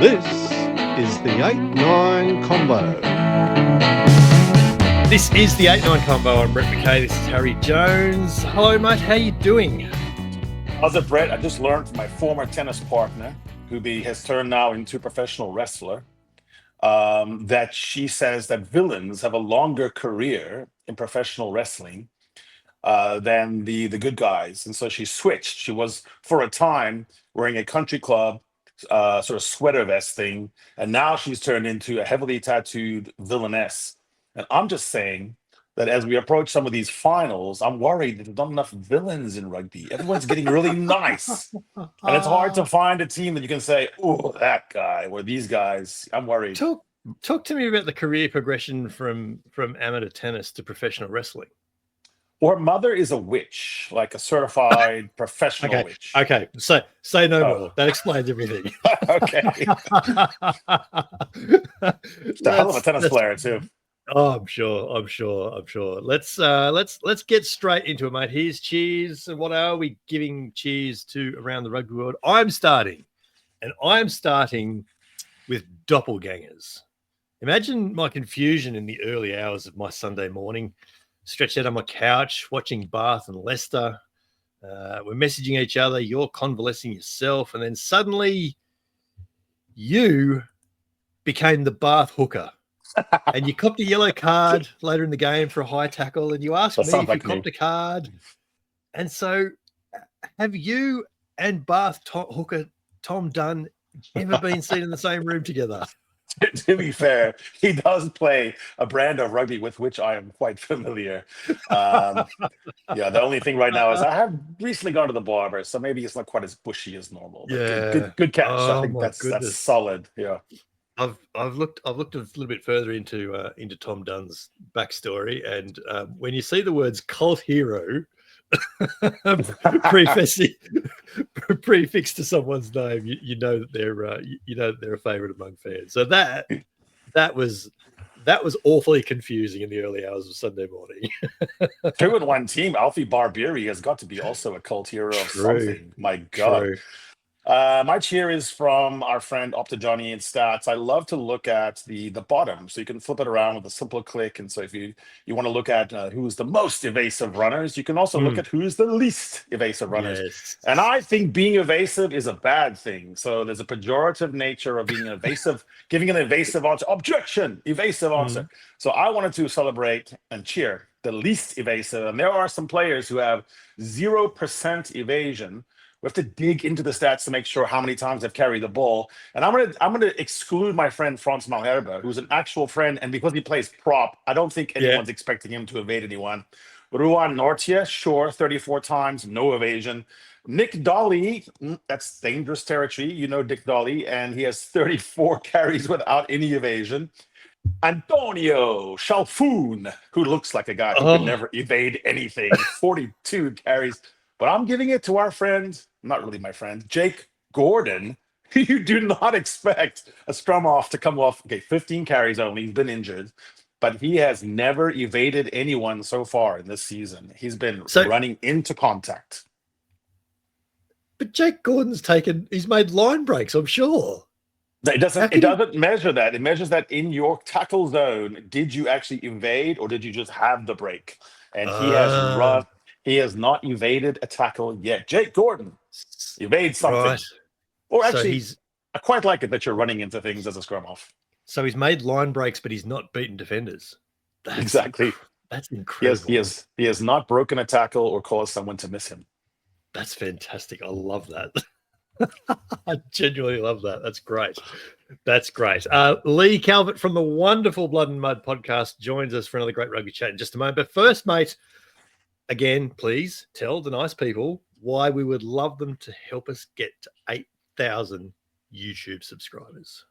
This is the 8-9 Combo. This is the 8-9 Combo. I'm Brett McKay. This is Harry Jones. Hello, mate. How you doing? How's it, Brett? I just learned from my former tennis partner, who has turned now into a professional wrestler, that she says that villains have a longer career in professional wrestling than the good guys. And so she switched. She was, for a time, wearing a country club sort of sweater vest thing, and now she's turned into a heavily tattooed villainess. And I'm just saying that as we approach some of these finals, I'm worried that there's not enough villains in rugby. Everyone's getting really nice. And it's hard to find a team that you can say, oh, that guy, or these guys. I'm worried. Talk to me about the career progression from amateur tennis to professional wrestling. Her mother is a witch, like a certified professional witch. Okay. So say no more. That explains everything. Okay. It's a hell of a tennis player too. Oh, I'm sure. Let's get straight into it, mate. Here's cheers. And what are we giving cheers to around the rugby world? I'm starting with Doppelgangers. Imagine my confusion in the early hours of my Sunday morning, stretched out on my couch, watching Bath and Leicester. We're messaging each other. You're convalescing yourself. And then suddenly you became the Bath hooker. And you copped a yellow card later in the game for a high tackle. And you asked me if you copped a card. And so have you and Bath hooker Tom Dunn ever been seen in the same room together? To be fair, he does play a brand of rugby with which I am quite familiar. The only thing right now is I have recently gone to the barber, so maybe it's not quite as bushy as normal. But good catch. I think that's solid. Yeah. I've looked a little bit further into Tom Dunn's backstory, and when you see the words cult hero prefixed to someone's name, you know that they're a favourite among fans. So that was awfully confusing in the early hours of Sunday morning. 2-in-1 team. Alfie Barbieri has got to be also a cult hero of something. My God. True. My cheer is from our friend Opta Johnny in Stats. I love to look at the bottom, so you can flip it around with a simple click. And so if you want to look at who's the most evasive runners, you can also look at who's the least evasive runners. Yes. And I think being evasive is a bad thing. So there's a pejorative nature of being evasive, giving an evasive answer. Objection, evasive answer. So I wanted to celebrate and cheer the least evasive. And there are some players who have 0% evasion. We have to dig into the stats to make sure how many times they've carried the ball. And I'm gonna exclude my friend Frans Malherbe, who's an actual friend, and because he plays prop, I don't think anyone's expecting him to evade anyone. Ruan Nortia, sure, 34 times, no evasion. Nick Dolly, that's dangerous territory. You know Nick Dolly, and he has 34 carries without any evasion. Antonio Chalfoun, who looks like a guy who could never evade anything, 42 carries. But I'm giving it to our friend, not really my friend, Jake Gordon. You do not expect a scrum off to come off. Okay, 15 carries only. He's been injured, but he has never evaded anyone so far in this season. He's been running into contact. But Jake Gordon's he's made line breaks, I'm sure. It doesn't measure that. It measures that in your tackle zone. Did you actually evade, or did you just have the break? And he has not evaded a tackle yet. Jake Gordon evades something. Right. Or actually, I quite like it that you're running into things as a scrum off. So he's made line breaks, but he's not beaten defenders. Exactly. That's incredible. He has not broken a tackle or caused someone to miss him. That's fantastic. I love that. I genuinely love that. That's great. Lee Calvert from the wonderful Blood and Mud podcast joins us for another great rugby chat in just a moment. But first, mate, again, please tell the nice people why we would love them to help us get to 8,000 YouTube subscribers.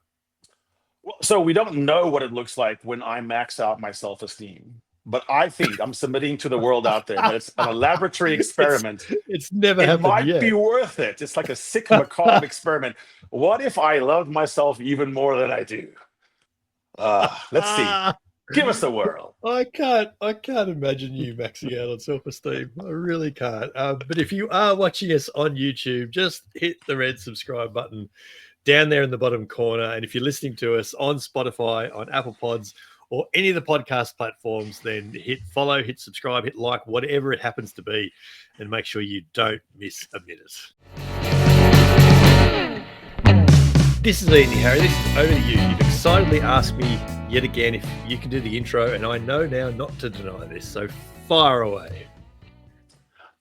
Well, so we don't know what it looks like when I max out my self-esteem, but I think I'm submitting to the world out there that it's a laboratory experiment. It's never happened yet. It might be worth it. It's like a sick, macabre experiment. What if I love myself even more than I do? Let's see. Give us a whirl. I can't imagine you maxing out on self-esteem. I really can't. But if you are watching us on YouTube, just hit the red subscribe button down there in the bottom corner. And if you're listening to us on Spotify, on Apple Pods, or any of the podcast platforms, then hit follow, hit subscribe, hit like, whatever it happens to be, and make sure you don't miss a minute. This is Ian Harry. This is over to you. You've excitedly asked me yet again if you can do the intro, and I know now not to deny this, so fire away.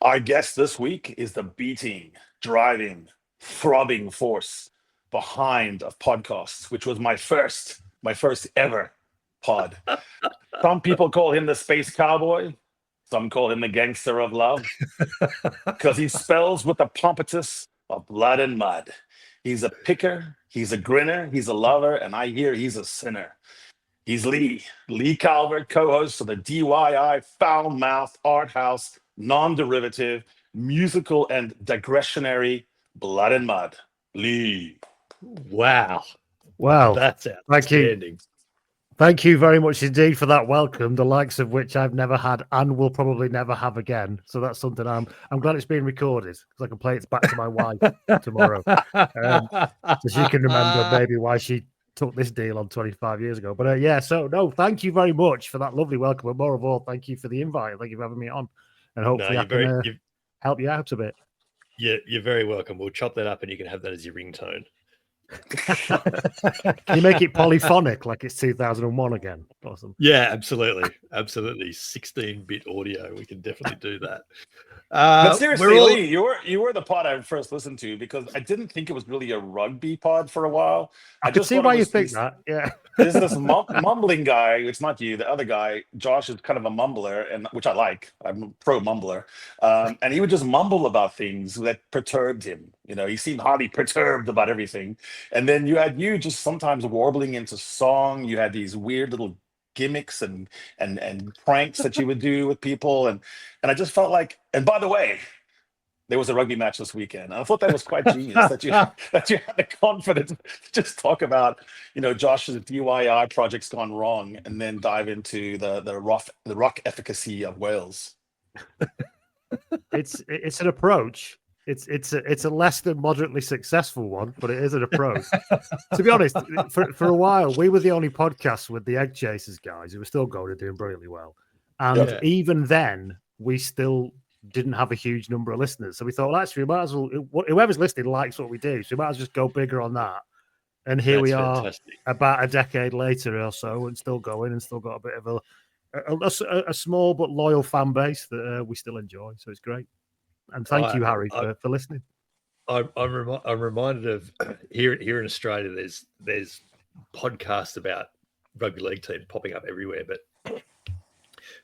Our guest this week is the beating, driving, throbbing force behind of podcasts, which was my first ever pod. Some people call him the space cowboy. Some call him the gangster of love because he spells with the pompousness of blood and mud. He's a picker, he's a grinner, he's a lover, and I hear he's a sinner. He's Lee Calvert, co-host of the DYI foul-mouthed art house, non-derivative, musical and digressionary Blood and Mud. Lee. Wow. That's outstanding. Thank you very much indeed for that welcome, the likes of which I've never had and will probably never have again. So that's something I'm glad it's being recorded because I can play it back to my wife tomorrow. So she can remember maybe why she took this deal on 25 years ago. But thank you very much for that lovely welcome. And more of all, thank you for the invite. Thank you for having me on. And hopefully I can help you out a bit. Yeah, you're very welcome. We'll chop that up and you can have that as your ringtone. Can you make it polyphonic like it's 2001 again? Awesome. Yeah, absolutely. 16-bit audio. We can definitely do that. But seriously, Lee, you were the pod I first listened to because I didn't think it was really a rugby pod for a while. I could see why you think that. Yeah. There's this mumbling guy. It's not you, the other guy. Josh is kind of a mumbler, and which I like. I'm a pro mumbler. And he would just mumble about things that perturbed him. You know, he seemed highly perturbed about everything. And then you had just sometimes warbling into song. You had these weird little gimmicks and pranks that you would do with people. And I just felt like, and by the way, there was a rugby match this weekend. And I thought that was quite genius that you had the confidence to just talk about, Josh's DIY project's gone wrong and then dive into the rock efficacy of Wales. It's an approach. It's a less than moderately successful one, but it is an approach. To be honest, for a while, we were the only podcast with the Egg Chasers guys who were still going and doing brilliantly well. And even then, we still didn't have a huge number of listeners. So we thought, well, actually, we might as well, whoever's listening likes what we do. So we might as well just go bigger on that. And here we are fantastic. About a decade later or so and still going and still got a bit of a small but loyal fan base that we still enjoy. So it's great. And thank you, Harry, for listening. I'm reminded of here in Australia. There's podcasts about rugby league teams popping up everywhere, but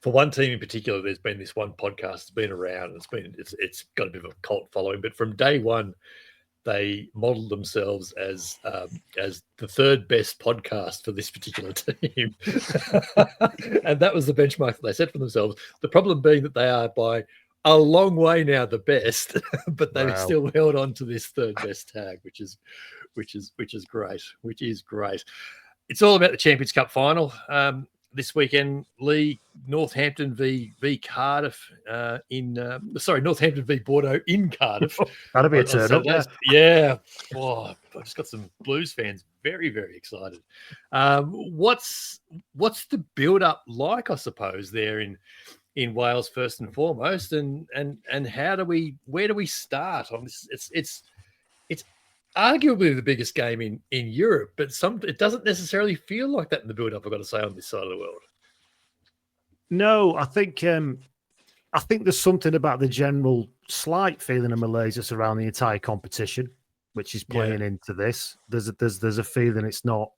for one team in particular, there's been this one podcast that's been around. It's got a bit of a cult following, but from day one, they modeled themselves as the third best podcast for this particular team, and that was the benchmark that they set for themselves. The problem being that they are by a long way now the best, but they've still held on to this third best tag, which is great. It's all about the Champions Cup final this weekend. Lee, Northampton v Cardiff Northampton v Bordeaux in Cardiff. That'll be a turn up. Yeah. Oh, I've just got some Blues fans very, very excited. What's the build up like, I suppose, there in Wales first and foremost, and where do we start on this? It's arguably the biggest game in Europe, but it doesn't necessarily feel like that in the build-up, I've got to say, on this side of the world. No, I think there's something about the general slight feeling of malaise that's around the entire competition, which is playing into this. There's a feeling it's not,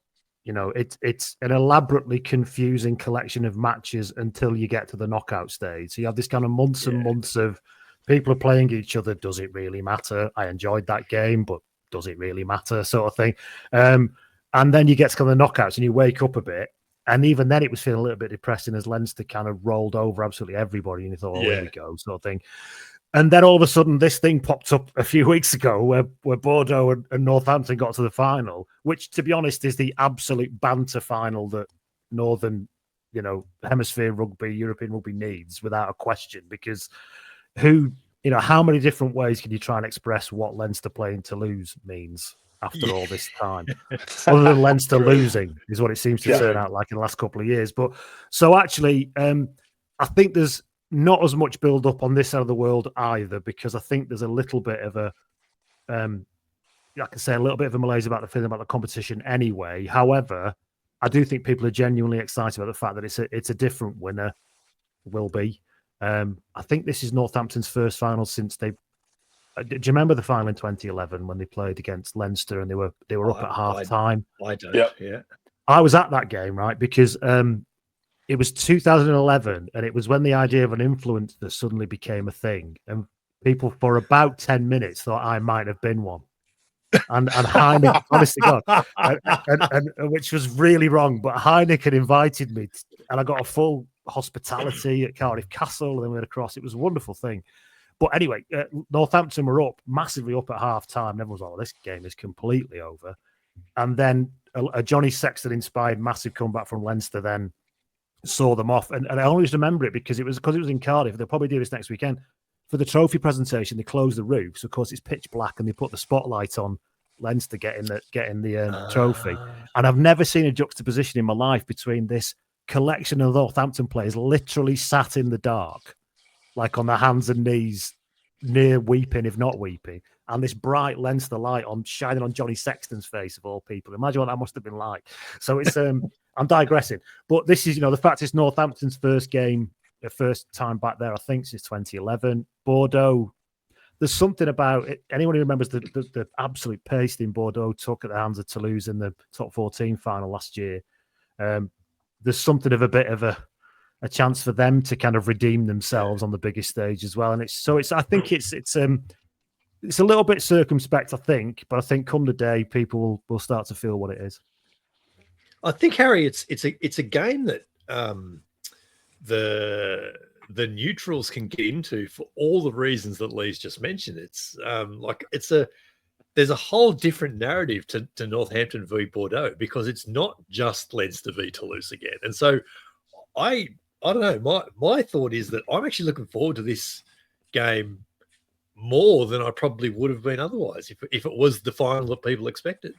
it's an elaborately confusing collection of matches until you get to the knockout stage. So you have this kind of months and months of people are playing each other. Does it really matter? I enjoyed that game, but does it really matter? Sort of thing. And then you get to kind of the knockouts and you wake up a bit. And even then it was feeling a little bit depressing as Leinster kind of rolled over absolutely everybody. And you thought, here we go, sort of thing. And then all of a sudden, this thing popped up a few weeks ago where Bordeaux and Northampton got to the final, which, to be honest, is the absolute banter final that Northern, Hemisphere rugby, European rugby needs, without a question. Because how many different ways can you try and express what Leinster playing Toulouse means? after all this time, other than Leinster losing, is what it seems to turn out like in the last couple of years. But so actually, I think there's not as much build up on this side of the world either, because I think there's a little bit of a, I can say a little bit of a malaise about the feeling about the competition anyway. However, I do think people are genuinely excited about the fact that it's a different winner, will be. I think this is Northampton's first final since they. Do you remember the final in 2011 when they played against Leinster and they were up at half time? I don't. Yeah, I was at that game, right, because it was 2011, and it was when the idea of an influencer suddenly became a thing, and people for about 10 minutes thought I might have been one. And Heineken, honestly, God, and which was really wrong. But Heineken had invited me, and I got a full hospitality at Cardiff Castle, and then we went across. It was a wonderful thing. But anyway, Northampton were up massively up at half time. Everyone was like, "Oh, this game is completely over." And then a Johnny Sexton inspired massive comeback from Leinster then saw them off. And I always remember it because it was in Cardiff. They'll probably do this next weekend. For the trophy presentation, they closed the roof. So, of course, it's pitch black, and they put the spotlight on Leinster getting the trophy. And I've never seen a juxtaposition in my life between this collection of Northampton players literally sat in the dark, like on their hands and knees, near weeping, if not weeping, and this bright Leinster light shining on Johnny Sexton's face, of all people. Imagine what that must have been like. So it's I'm digressing, but this is the fact it's Northampton's first game, the first time back there, I think, since 2011. Bordeaux, there's something about it. Anyone who remembers the absolute pasting Bordeaux took at the hands of Toulouse in the top 14 final last year, there's something of a bit of a chance for them to kind of redeem themselves on the biggest stage as well. And I think it's a little bit circumspect, I think, but I think come the day, people will start to feel what it is. I think, Harry, it's a game that the neutrals can get into for all the reasons that Lee's just mentioned. It's there's a whole different narrative to Northampton v Bordeaux, because it's not just Leinster v Toulouse again. And so I don't know. My thought is that I'm actually looking forward to this game more than I probably would have been otherwise if it was the final that people expected.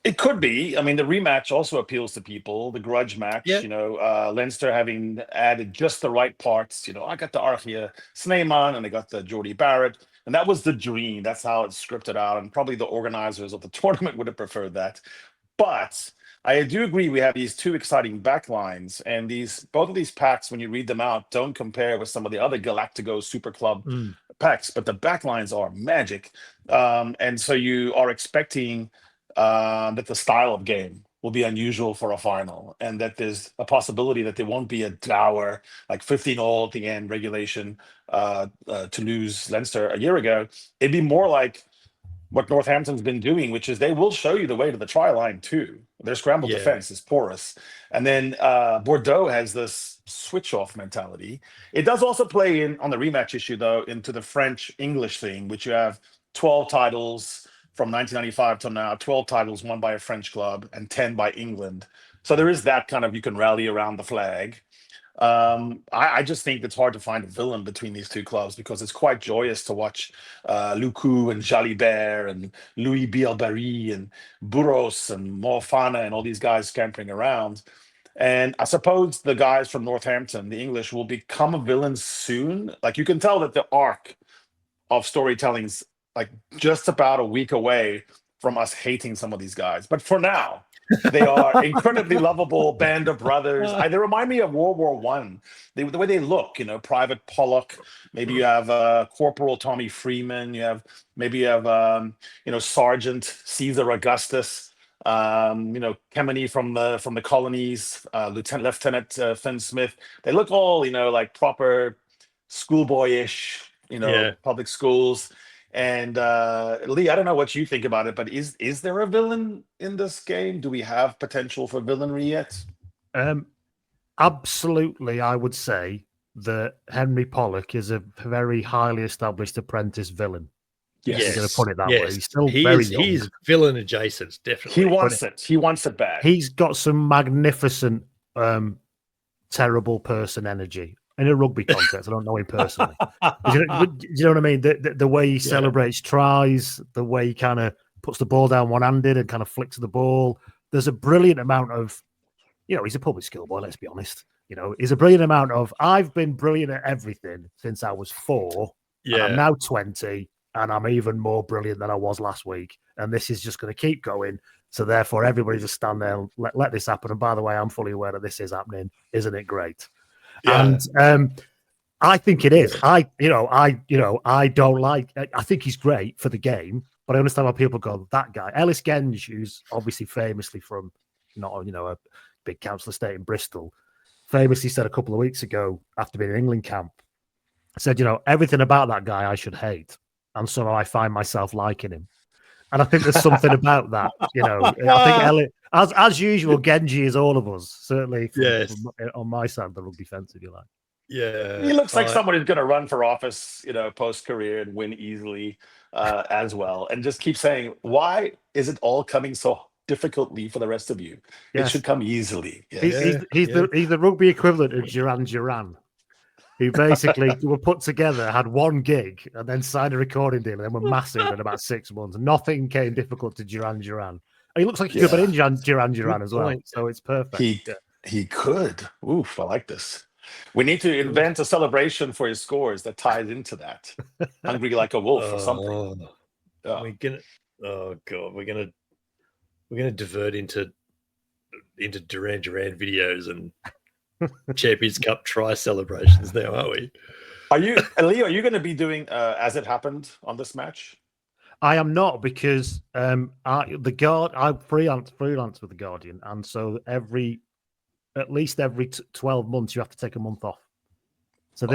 It could be. I mean, the rematch also appeals to people. The grudge match, Leinster having added just the right parts. I got the Archia Snyman and I got the Geordie Barrett, and that was the dream. That's how it's scripted out, and probably the organizers of the tournament would have preferred that. But I do agree we have these two exciting backlines, and both of these packs, when you read them out, don't compare with some of the other Galactico Super Club packs, but the backlines are magic. And so you are expecting that the style of game will be unusual for a final, and that there's a possibility that there won't be a dour, like 15-all at the end regulation to lose Leinster a year ago. It'd be more like what Northampton's been doing, which is they will show you the way to the try line too. Their scramble defense is porous. And then Bordeaux has this switch-off mentality. It does also play in, on the rematch issue, though, into the French-English thing, which you have 12 titles from 1995 till now, 12 titles won by a French club and 10 by England. So there is that kind of, you can rally around the flag. I just think it's hard to find a villain between these two clubs, because it's quite joyous to watch Lucu and Jalibert and Louis Bielbarri and Burros and Moafana and all these guys scampering around. And I suppose the guys from Northampton, the English, will become a villain soon. Like, you can tell that the arc of storytelling's like just about a week away from us hating some of these guys. But for now, they are incredibly lovable band of brothers. They remind me of World War One. The way they look, Private Pollock. Maybe you have Corporal Tommy Freeman. You have Sergeant Caesar Augustus. Kemeny from the colonies. Lieutenant Finn Smith. They look all like proper schoolboyish. Public schools. And Lee, I don't know what you think about it, but is there a villain in this game? Do we have potential for villainry yet? Absolutely, I would say that Henry Pollock is a very highly established apprentice villain. Yes. I'm going to put it that way. He's still very young. He's villain adjacent, definitely. He wants it. He wants it bad. He's got some magnificent, terrible person energy. In a rugby context, I don't know him personally. Do you know what I mean? The way he celebrates tries, the way he kind of puts the ball down one-handed and kind of flicks the ball. There's a brilliant amount of, he's a public schoolboy, let's be honest. He's a brilliant amount of, I've been brilliant at everything since I was 4. Yeah. And I'm now 20, and I'm even more brilliant than I was last week. And this is just going to keep going. So therefore, everybody just stand there and let this happen. And by the way, I'm fully aware that this is happening. Isn't it great? Yeah. And I think it is. I don't like. I think he's great for the game, but I understand why people go, that guy, Ellis Genge, who's obviously famously from not a big council estate in Bristol, famously said a couple of weeks ago after being in England camp, said, everything about that guy I should hate, and so I find myself liking him. And I think there's something about that. I think Ellis, as usual, Genji is all of us, certainly from on my side of the rugby fence, if you like. Yeah, he looks like someone who's going to run for office, post career and win easily as well. And just keep saying, why is it all coming so difficultly for the rest of you? Yes. It should come easily. Yes. He's the rugby equivalent of Duran Duran, who basically were put together, had one gig, and then signed a recording deal, and then were massive in about 6 months. Nothing came difficult to Duran Duran. He looks like he could have been in Duran Duran as well, so it's perfect. He could. Oof, I like this. We need to invent a celebration for his scores that ties into that. Hungry like a wolf or something. We're gonna divert into Duran Duran videos and Champions Cup try celebrations now, aren't we? Lee, are you going to be doing As It Happened on this match? I am not, because I freelance with the Guardian, and so at least every 12 months you have to take a month off. So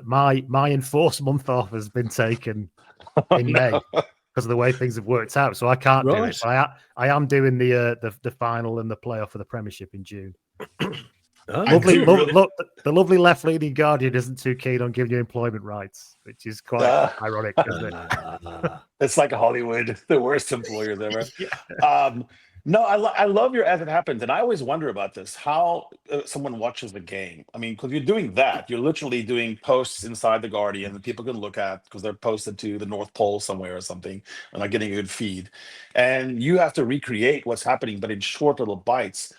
my enforced month off has been taken in May because of the way things have worked out. So I can't do it. But I am doing the final and the playoff for the Premiership in June. The lovely left-leaning Guardian isn't too keen on giving you employment rights, which is quite ironic, isn't it? It's like Hollywood, the worst employers ever. No, I love your As It Happens, and I always wonder about this, how someone watches the game. I mean, because you're doing that. You're literally doing posts inside the Guardian that people can look at because they're posted to the North Pole somewhere or something, and not getting a good feed. And you have to recreate what's happening, but in short little bites.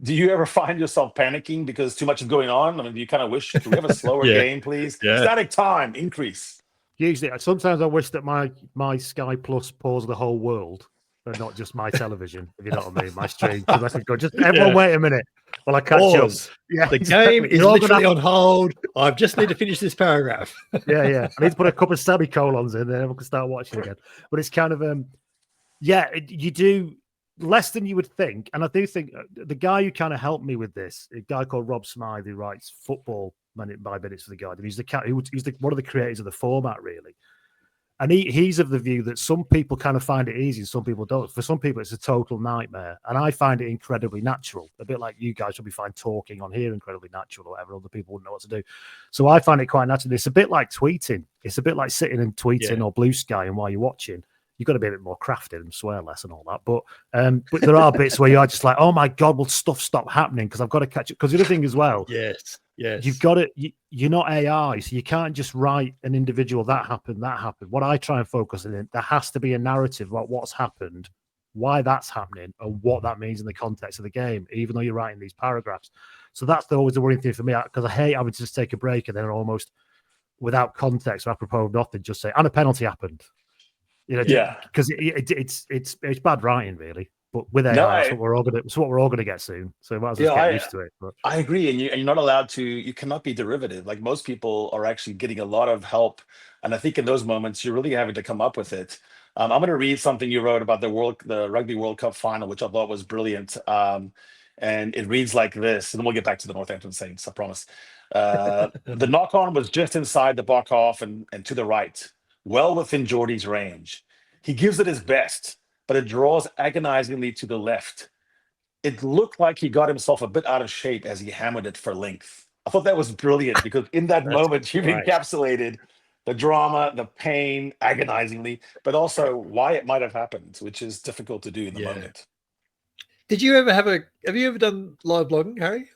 Do you ever find yourself panicking because too much is going on? I mean, do you kind of wish, do we have a slower game, please? Yeah. Static time, increase. Usually, sometimes I wish that my Sky Plus paused the whole world, but not just my television, if you know what I mean, my stream. Because I could go, everyone wait a minute while I catch up. Yeah, the game is literally on hold. I just need to finish this paragraph. Yeah. I need to put a couple of semicolons in there and we can start watching again. But it's kind of, you do less than you would think. And I do think the guy who kind of helped me with this, a guy called Rob Smythe, who writes football minute by minutes for the Guardian. He's one of the creators of the format, really. And he's of the view that some people kind of find it easy and some people don't. For some people, it's a total nightmare. And I find it incredibly natural. A bit like you guys will be fine talking on here, incredibly natural or whatever. Other people wouldn't know what to do. So I find it quite natural. It's a bit like tweeting. It's a bit like sitting and tweeting or Blue Sky, and while you're watching, you've got to be a bit more crafted and swear less and all that. But there are bits where you're just like, oh my God, will stuff stop happening? Because I've got to catch it. Because the other thing as well, yes, you've got to, you're not AI, so you can't just write an individual that happened. What I try and focus on, there has to be a narrative about what's happened, why that's happening, and what that means in the context of the game, even though you're writing these paragraphs. So that's always the worrying thing for me, because I hate having to just take a break and then almost without context or apropos of nothing, just say, and a penalty happened. Because it's bad writing, really. But with AI, that's what we're all gonna get soon. So might as well get used to it. But I agree, and you're not allowed to. You cannot be derivative. Like, most people are actually getting a lot of help, and I think in those moments you're really having to come up with it. I'm going to read something you wrote about the Rugby World Cup final, which I thought was brilliant. And it reads like this, and then we'll get back to the Northampton Saints, I promise. The knock-on was just inside the back half and to the right, well within Geordie's range. He gives it his best, but it draws agonizingly to the left. It looked like he got himself a bit out of shape as he hammered it for length. I thought that was brilliant, because in that moment you've encapsulated the drama, the pain, agonizingly, but also why it might have happened, which is difficult to do in the moment. Did you ever have you ever done live blogging, Harry?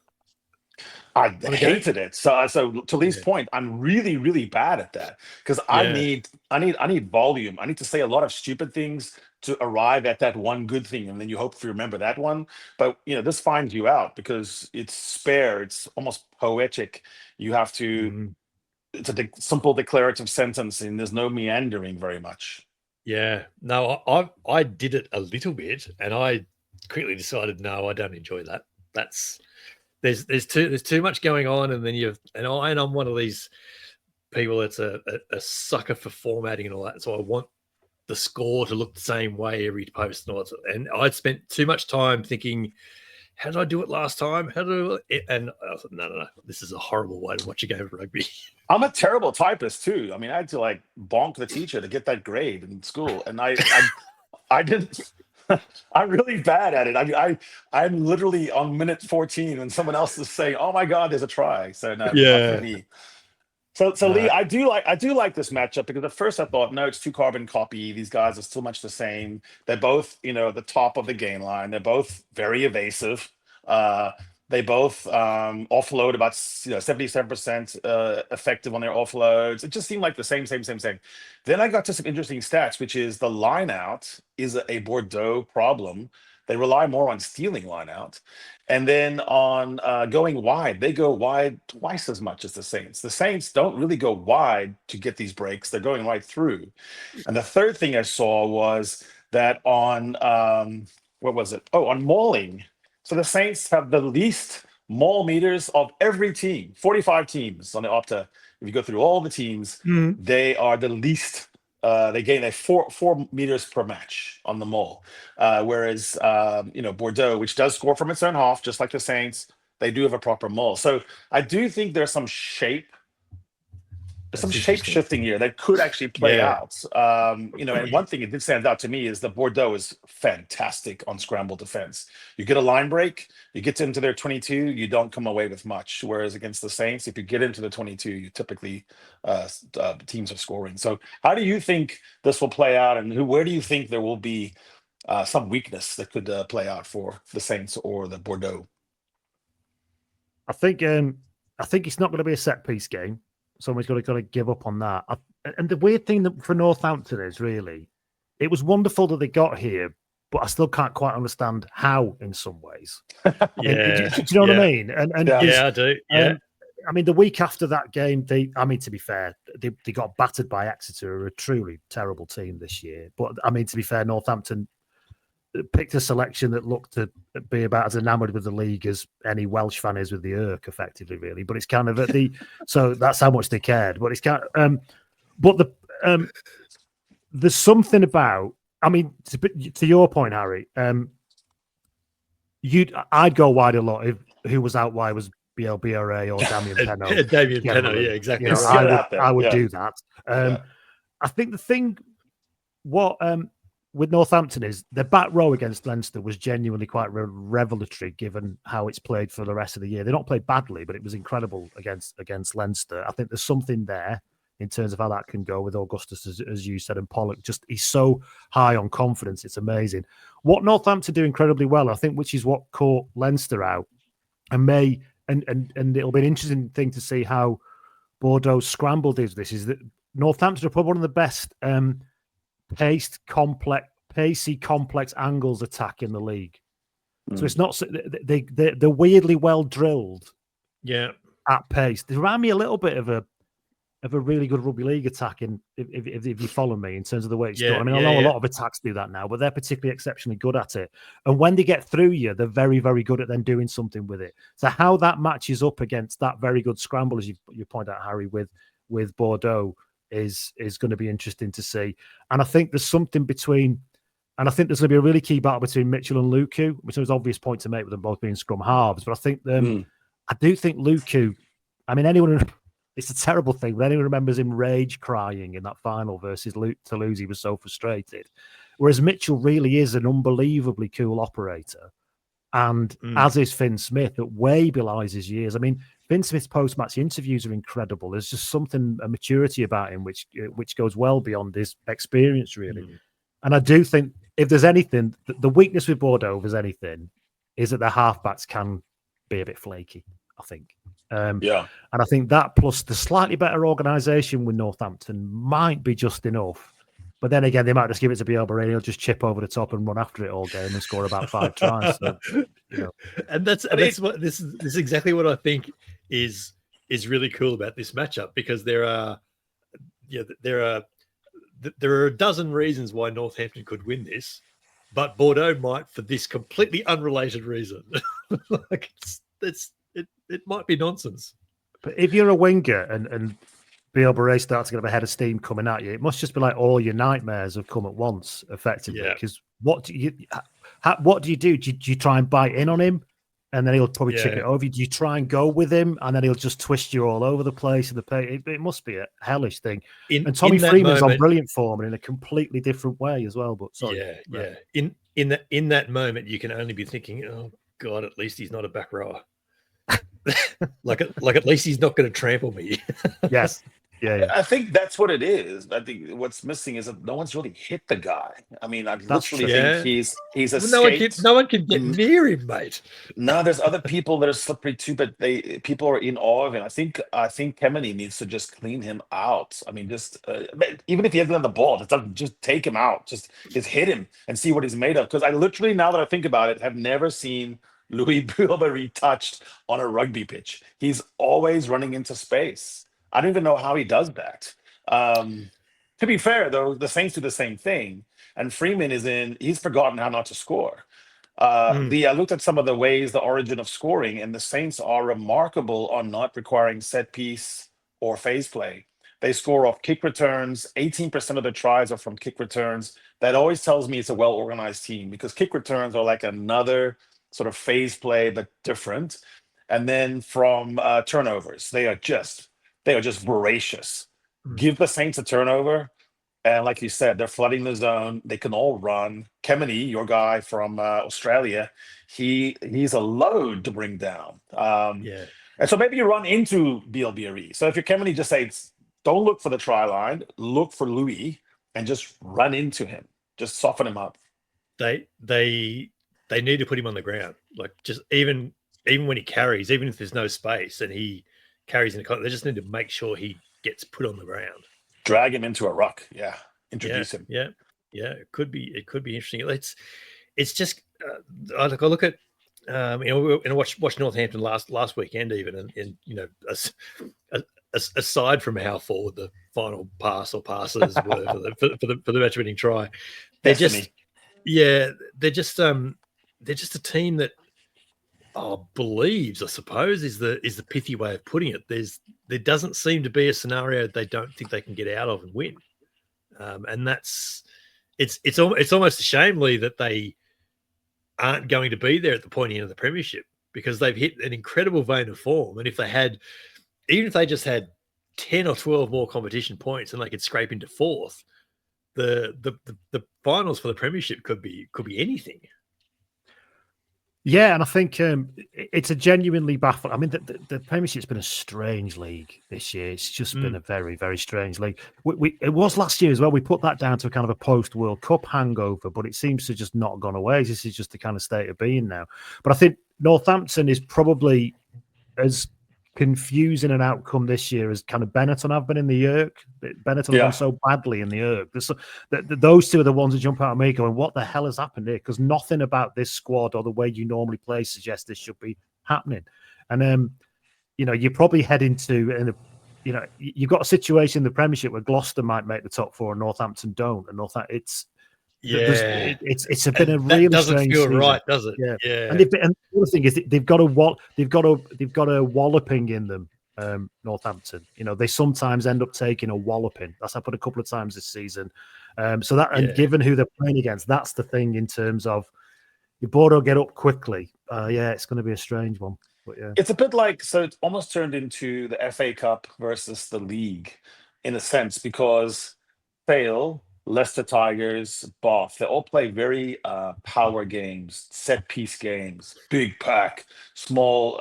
I hated it. So to Lee's point, I'm really, really bad at that because I need volume. I need to say a lot of stupid things to arrive at that one good thing, and then you hope to remember that one. But this finds you out because it's spare. It's almost poetic. You have to. It's a simple declarative sentence, and there's no meandering very much. Yeah, no, I did it a little bit, and I quickly decided, no, I don't enjoy that. There's too much going on, and then I'm one of these people that's a sucker for formatting and all that. So I want the score to look the same way every post and all that. And I'd spent too much time thinking, how did I do it last time? And I thought, no, this is a horrible way to watch a game of rugby. I'm a terrible typist too. I mean, I had to bonk the teacher to get that grade in school, and I didn't. I'm really bad at it. I mean, I'm literally on minute 14 when someone else is saying, "Oh my God, there's a try." So no, not for me. So Lee, I do like this matchup because at first I thought, no, it's too carbon copy. These guys are still much the same. They're both, at the top of the game line. They're both very evasive. They both offload about 77% effective on their offloads. It just seemed like the same. Then I got to some interesting stats, which is the line out is a Bordeaux problem. They rely more on stealing line out. And then on going wide, they go wide twice as much as the Saints. The Saints don't really go wide to get these breaks. They're going right through. And the third thing I saw was that on, what was it? Oh, on mauling. So the Saints have the least maul meters of every team, 45 teams on the Opta. If you go through all the teams, they are the least. They gain 4 meters per match on the maul, whereas Bordeaux, which does score from its own half, just like the Saints, they do have a proper maul. So I do think there's some shape shifting here that could actually play out. And one thing that did stand out to me is that Bordeaux is fantastic on scramble defense. You get a line break, you get into their 22, you don't come away with much. Whereas against the Saints, if you get into the 22, you typically teams are scoring. So how do you think this will play out, and where do you think there will be some weakness that could play out for the Saints or the Bordeaux? I think it's not going to be a set piece game. Somebody's got to give up on that. And the weird thing for Northampton is really, it was wonderful that they got here, but I still can't quite understand how in some ways. Do you know what I mean? And I do. Yeah. I mean, the week after that game, to be fair, they got battered by Exeter, who are a truly terrible team this year. But I mean, to be fair, Northampton picked a selection that looked to be about as enamoured with the league as any Welsh fan is with the Irk, effectively, really. But it's kind of so that's how much they cared. But it's kind of, there's something about. I mean, to your point, Harry, I'd go wide a lot if who was out wide was BLBRA or Damien Penno. Damien Penno, yeah, exactly. I would do that. I think the thing, with Northampton is their back row against Leinster was genuinely quite revelatory given how it's played for the rest of the year. They not played badly, but it was incredible against Leinster. I think there's something there in terms of how that can go with Augustus, as you said, and Pollock. Just he's so high on confidence, it's amazing. What Northampton do incredibly well, I think, which is what caught Leinster out, and it'll be an interesting thing to see how Bordeaux scrambled this. Is that Northampton are probably one of the best pacey, complex angles attack in the league. So it's not they're weirdly well drilled. Yeah, at pace. They remind me a little bit of a really good rugby league attack. If you follow me in terms of the way it's done. I mean, I know a lot of attacks do that now, but they're particularly exceptionally good at it. And when they get through you, they're very, very good at then doing something with it. So how that matches up against that very good scramble, as you point out, Harry, with Bordeaux, is going to be interesting to see. And I think there's something between, and I think there's going to be a really key battle between Mitchell and Luku, which is an obvious point to make with them both being scrum halves. But I think I do think Luku, I mean, it's a terrible thing, but anyone remembers him rage crying in that final versus Toulouse, he was so frustrated. Whereas Mitchell really is an unbelievably cool operator. And as is Finn Smith, that way belies his years. I mean, Finn Smith's post-match interviews are incredible. There's just something, a maturity about him, which goes well beyond his experience, really. And I do think, if there's anything, the weakness with Bordeaux, if there's anything, is that their halfbacks can be a bit flaky. I think. Yeah. And I think that plus the slightly better organisation with Northampton might be just enough. But then again, they might just give it to Bielba. He'll just chip over the top and run after it all game and score about 5 tries. So, And that's what this is exactly what I think is really cool about this matchup, because there are a dozen reasons why Northampton could win this, but Bordeaux might for this completely unrelated reason. Like it might be nonsense. But if you're a winger and Bielba starts to get a head of steam coming at you, it must just be like all your nightmares have come at once, effectively. Because what do you do? Do you try and bite in on him, and then he'll probably chip it over? Do you try and go with him, and then he'll just twist you all over the place? It must be a hellish thing. And Tommy Freeman's on brilliant form and in a completely different way as well. But sorry, In that moment, you can only be thinking, "Oh God, at least he's not a back rower." like at least he's not going to trample me. Yes. Yeah. I think that's what it is. I think what's missing is that no one's really hit the guy. I mean, I literally think he's escaped. No one can get near him, mate. No, there's other people that are slippery too, but people are in awe of him. I think Kemeny needs to just clean him out. I mean, just even if he hasn't done the ball, just take him out. Just hit him and see what he's made of. Because I literally, now that I think about it, have never seen Louis Bielba retouched on a rugby pitch. He's always running into space. I don't even know how he does that. To be fair, though, the Saints do the same thing. And Freeman he's forgotten how not to score. I looked at some of the ways, the origin of scoring, and the Saints are remarkable on not requiring set piece or phase play. They score off kick returns. 18% of their tries are from kick returns. That always tells me it's a well-organized team, because kick returns are like another sort of phase play, but different. And then from turnovers, they are just voracious. Give the Saints a turnover, and like you said, they're flooding the zone. They can all run. Kemeny, your guy from Australia, he's a load to bring down. And so maybe you run into BLBRE. So if you're Kemeny, just say, don't look for the try line, look for Louis, and just run into him. Just soften him up. They need to put him on the ground. Like, just even when he carries, even if there's no space and he carries in the they just need to make sure he gets put on the ground. Drag him into a ruck. Yeah. Introduce him. Yeah. It could be interesting. It's just I look at and I watched Northampton last weekend even, and aside from how forward the final pass or passes were for the match-winning try, they're just a team that believes, I suppose, is the pithy way of putting it. There doesn't seem to be a scenario they don't think they can get out of and win, and it's almost a shame, Lee, that they aren't going to be there at the pointy end of the Premiership, because they've hit an incredible vein of form. And even if they just had 10 or 12 more competition points and they could scrape into fourth, the finals for the Premiership could be anything. Yeah, and I think it's a genuinely baffling. I mean, the Premiership's been a strange league this year. It's just been a very, very strange league. It was last year as well. We put that down to a kind of a post-World Cup hangover, but it seems to just not gone away. This is just the kind of state of being now. But I think Northampton is probably as confusing an outcome this year as kind of Benetton have been in the Yerk. Benetton have done so badly in the Yerk. Those two are the ones that jump out at me going, what the hell has happened here? Because nothing about this squad or the way you normally play suggests this should be happening. And, you probably head into, you've got a situation in the Premiership where Gloucester might make the top four and Northampton don't. And it's been a really doesn't strange feel season. Right, does it? Yeah. And the other thing is they've got a walloping in them. Northampton, they sometimes end up taking a walloping. That's happened a couple of times this season. And given who they're playing against, that's the thing in terms of your Bordeaux get up quickly. It's going to be a strange one. But yeah, it's a bit like, so it's almost turned into the FA Cup versus the league in a sense, because Sale, Leicester Tigers, Bath, they all play very power games, set piece games, big pack, small,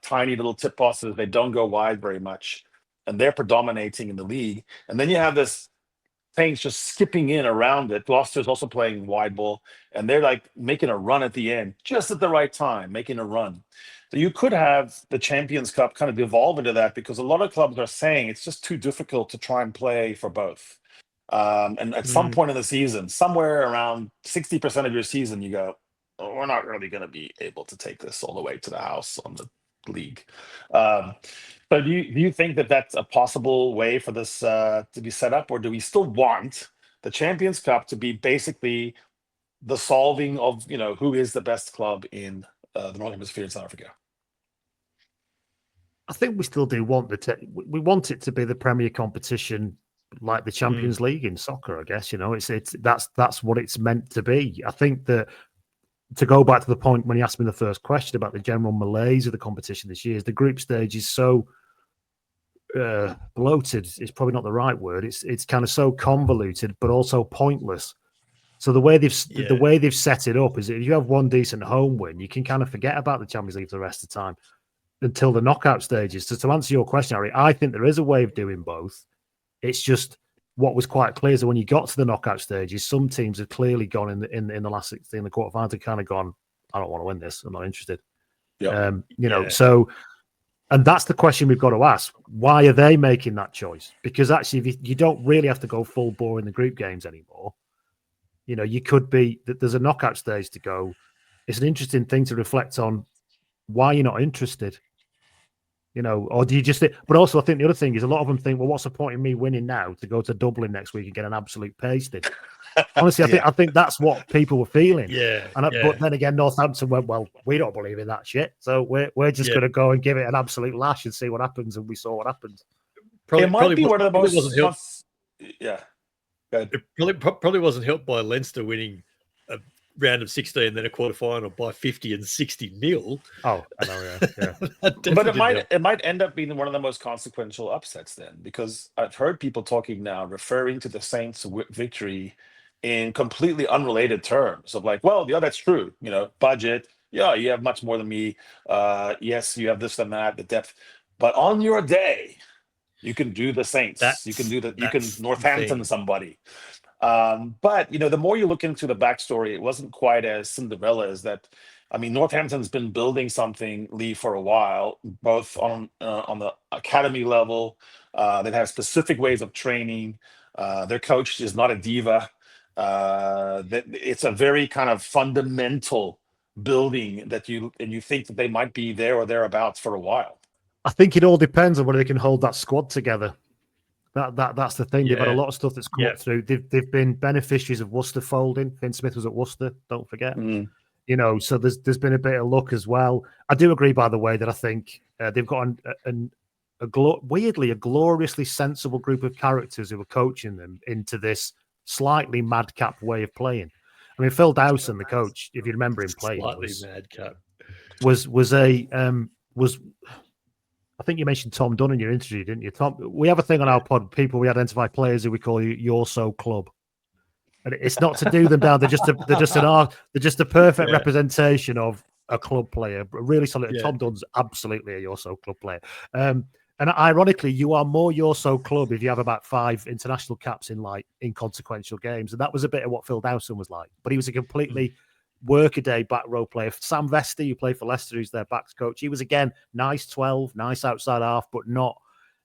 tiny little tip passes. They don't go wide very much, and they're predominating in the league. And then you have this Saints just skipping in around it. Gloucester's also playing wide ball, and they're like making a run at the end, just at the right time, making a run. So you could have the Champions Cup kind of evolve into that, because a lot of clubs are saying it's just too difficult to try and play for both. And at some point in the season, somewhere around 60% of your season, you go, oh, we're not really going to be able to take this all the way to the house on the league. So do you think that that's a possible way for this to be set up, or do we still want the Champions Cup to be basically the solving of, who is the best club in the Northern Hemisphere in South Africa? I think we still do want we want it to be the premier competition, like the Champions League in soccer. I guess that's what it's meant to be. I think that, to go back to the point when you asked me the first question about the general malaise of the competition this year, is the group stage is so bloated. It's probably not the right word. It's kind of so convoluted, but also pointless. So the way they've set it up is, if you have one decent home win, you can kind of forget about the Champions League for the rest of the time until the knockout stages. So to answer your question, Harry, I think there is a way of doing both. It's just, what was quite clear is that when you got to the knockout stages, some teams have clearly gone in the last 16, the quarterfinals, have kind of gone, I don't want to win this. I'm not interested. Yeah. So, and that's the question we've got to ask. Why are they making that choice? Because actually, if you don't really have to go full bore in the group games anymore. You could be that there's a knockout stage to go. It's an interesting thing to reflect on. Why you're not interested. Or do you just? But also, I think the other thing is, a lot of them think, well, what's the point in me winning now to go to Dublin next week and get an absolute pasting? Honestly, I think that's what people were feeling. Yeah. But then again, Northampton went, well, we don't believe in that shit, so we're just going to go and give it an absolute lash and see what happens. And we saw what happened. It might be one of the most. Yeah. It probably wasn't helped by Leinster winning a round of 16, then a quarterfinal by 50 and 60 nil. Oh, I know, yeah. But it might end up being one of the most consequential upsets then, because I've heard people talking now referring to the Saints' victory in completely unrelated terms of like, well, yeah, that's true. Budget. Yeah, you have much more than me. Yes, you have this and that, the depth. But on your day, you can do the Saints. You can Northampton somebody. But the more you look into the backstory, it wasn't quite as Cinderella as that. I mean, Northampton's been building something, Lee, for a while, both on the academy level. They have specific ways of training. Their coach is not a diva. It's a very kind of fundamental building that you think that they might be there or thereabouts for a while. I think it all depends on whether they can hold that squad together. That's the thing. They've had a lot of stuff that's come through. They've been beneficiaries of Worcester folding. Finn Smith was at Worcester, don't forget. So there's been a bit of luck as well. I do agree, by the way, that I think they've got weirdly a gloriously sensible group of characters who are coaching them into this slightly madcap way of playing. I mean, Phil Dowson, the coach, if you remember him playing, was I think you mentioned Tom Dunn in your interview, didn't you? Tom, we have a thing on our pod, people we identify players who we call You're So Club. And it's not to do them down. They're just a perfect representation of a club player. Really solid. Yeah. Tom Dunn's absolutely a You're So Club player. And ironically, you are more You're So Club if you have about 5 international caps in inconsequential games. And that was a bit of what Phil Dowson was like. But he was a completely workaday back row player. Sam Vesti, who played for Leicester, who's their backs coach, he was again nice 12, nice outside half, but not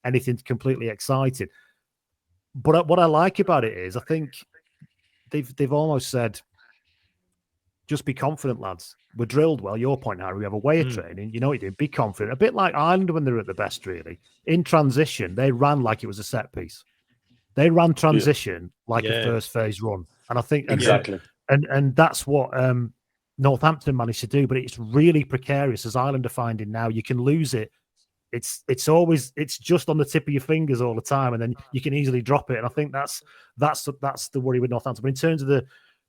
anything completely exciting. But what I like about it is, I think they've almost said, just be confident, lads. We're drilled well. Your point, Harry. We have a way of training. You know what you do. Be confident. A bit like Ireland when they were at the best, really. In transition, they ran like it was a set piece. They ran transition like a first phase run, and I think exactly. And that's what Northampton managed to do, but it's really precarious, as Ireland are finding now. You can lose it. It's just on the tip of your fingers all the time, and then you can easily drop it. And I think that's the worry with Northampton. But in terms of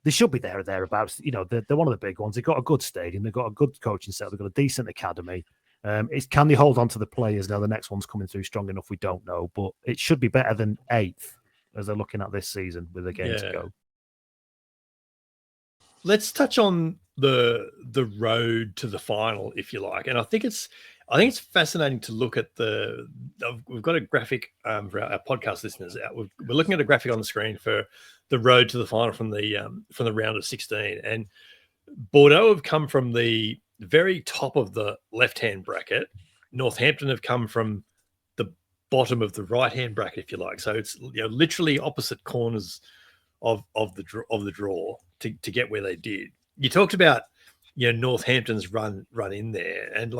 they should be there or thereabouts. They're one of the big ones. They've got a good stadium. They've got a good coaching set. They've got a decent academy. Can they hold on to the players now? The next one's coming through strong enough. We don't know, but it should be better than 8th as they're looking at this season with a game to go. Let's touch on the road to the final, if you like. And I think it's fascinating to look at we've got a graphic for our podcast listeners. We're looking at a graphic on the screen for the road to the final from the round of 16. And Bordeaux have come from the very top of the left-hand bracket. Northampton have come from the bottom of the right-hand bracket, if you like. So it's literally opposite corners of the draw to get where they did. You talked about Northampton's run in there, and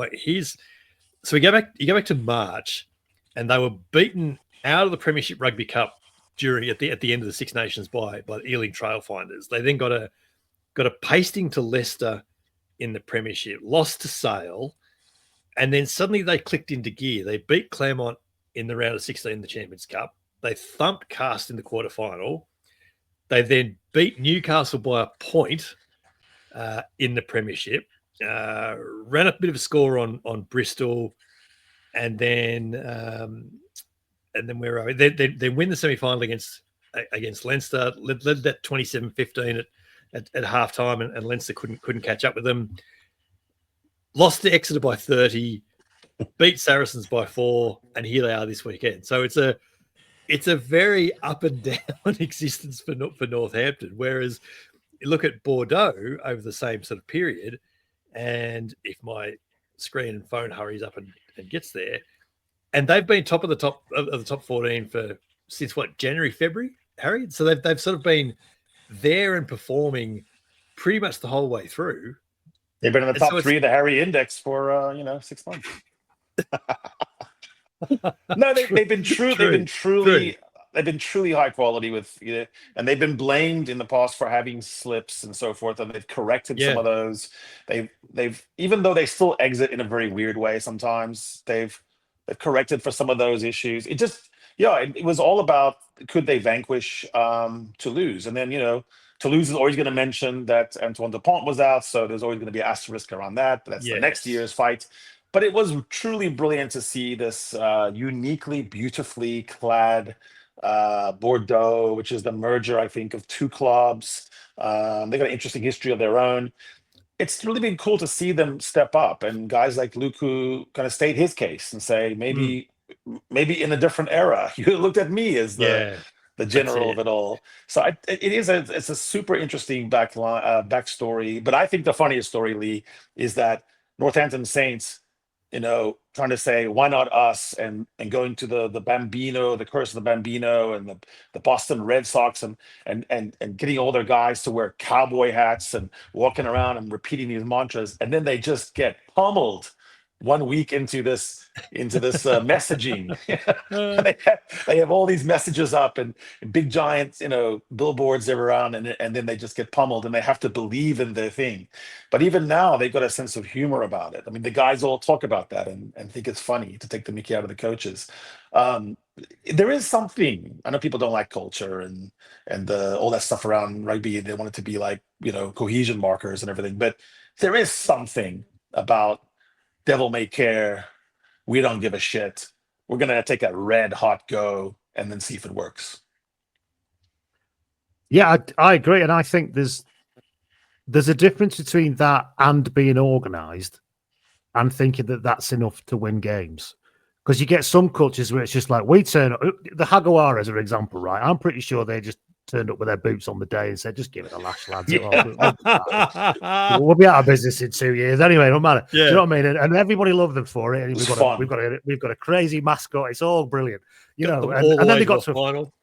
so you go back to March, and they were beaten out of the Premiership Rugby Cup at the end of the Six Nations by the Ealing Trailfinders. They then got a pasting to Leicester in the Premiership, lost to Sale, and then suddenly they clicked into gear. They beat Claremont in the round of 16 in the Champions Cup. They thumped Cast in the quarterfinal. They then beat Newcastle by a point in the Premiership, ran up a bit of a score on Bristol, and then where are we? They win the semi-final against Leinster, led that 27-15 at halftime, and Leinster couldn't catch up with them. Lost to Exeter by 30, beat Saracens by 4, and here they are this weekend. So it's a very up and down existence for Northampton. Whereas you look at Bordeaux over the same sort of period, and if my screen and phone hurries up and gets there, and they've been top of the top 14 since January, February, Harry. So they've sort of been there and performing pretty much the whole way through. They've been in the top 3 of the Harry Index for 6 months. No, they've been true. They've been truly high quality and they've been blamed in the past for having slips and so forth, and they've corrected some of those. They've even though they still exit in a very weird way sometimes, they've corrected for some of those issues. It just it was all about, could they vanquish Toulouse, and then Toulouse is always going to mention that Antoine Dupont was out, so there's always going to be an asterisk around that. But that's the next year's fight. But it was truly brilliant to see this uniquely, beautifully clad Bordeaux, which is the merger, I think, of 2 clubs. They've got an interesting history of their own. It's really been cool to see them step up, and guys like Luku kind of state his case and say, maybe in a different era, you looked at me as the general of it all. So it's a super interesting backstory. But I think the funniest story, Lee, is that Northampton Saints, trying to say, why not us, and going to the Bambino, the curse of the Bambino, and the Boston Red Sox, and getting all their guys to wear cowboy hats and walking around and repeating these mantras, and then they just get pummeled 1 week into this messaging. they have all these messages up and big giant billboards around, and then they just get pummeled, and they have to believe in their thing. But even now they've got a sense of humor about it. I mean, the guys all talk about that and think it's funny to take the mickey out of the coaches. There is something, I know people don't like culture and all that stuff around rugby. They want it to be like cohesion markers and everything, but there is something about devil may care, we don't give a shit, we're going to take a red hot go and then see if it works. Yeah, I agree. And I think there's a difference between that and being organised and thinking that that's enough to win games. Because you get some cultures where it's just like, we turn up, the Hagawaras as an example, right? I'm pretty sure they just turned up with their boots on the day and said, just give it a lash, lads. We'll be out of business in 2 years anyway, don't matter. Do you know what I mean? And everybody loved them for it. And we've got a crazy mascot. It's all brilliant, and then they got to final.